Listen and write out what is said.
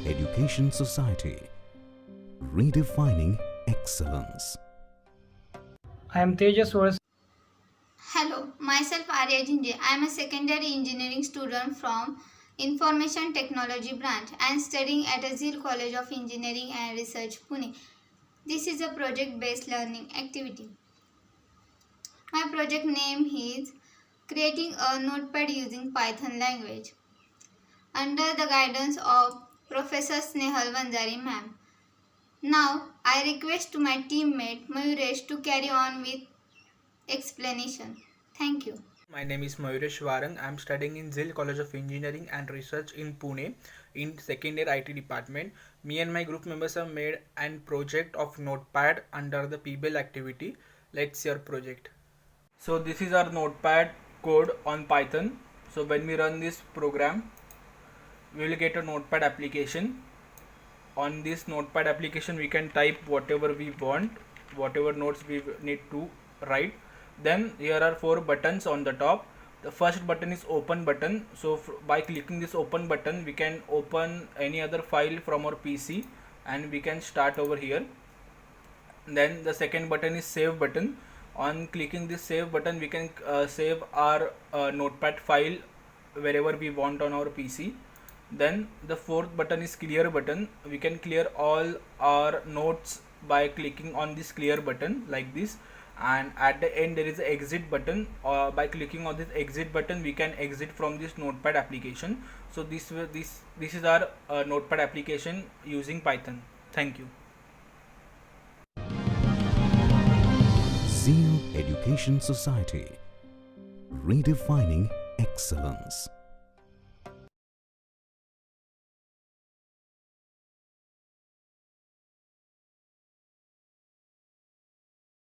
Education Society, redefining excellence. I am Tejas Soras. Hello, myself Arya Jinje. I am a secondary engineering student from Information Technology branch and studying at a Zeal College of Engineering and Research, Pune. This is a project-based learning activity. My project name is Creating a Notepad using Python language under the guidance of Professor Snehal Vanjari ma'am. Now, I request to my teammate Mayuresh to carry on with explanation. Thank you. My name is Mayuresh Varang. I am studying in Zeal College of Engineering and Research in Pune in second year IT department. Me and my group members have made an project of Notepad under the PBL activity. Let's see our project. So this is our Notepad code on Python. So when we run this program, we will get a Notepad application. On this Notepad application, we can type whatever we want, whatever notes we need to write. Then here are 4 buttons on the top. The first button is open button. So by clicking this open button, we can open any other file from our PC and we can start over here. Then the second button is save button. On clicking this save button, we can save our notepad file wherever we want on our PC. Then the fourth button is clear button. We can clear all our notes by clicking on this clear button like this. And at the end there is an exit button. By clicking on this exit button, we can exit from this notepad application. So this is our notepad application using Python. Thank you. Zeal Education Society, redefining excellence.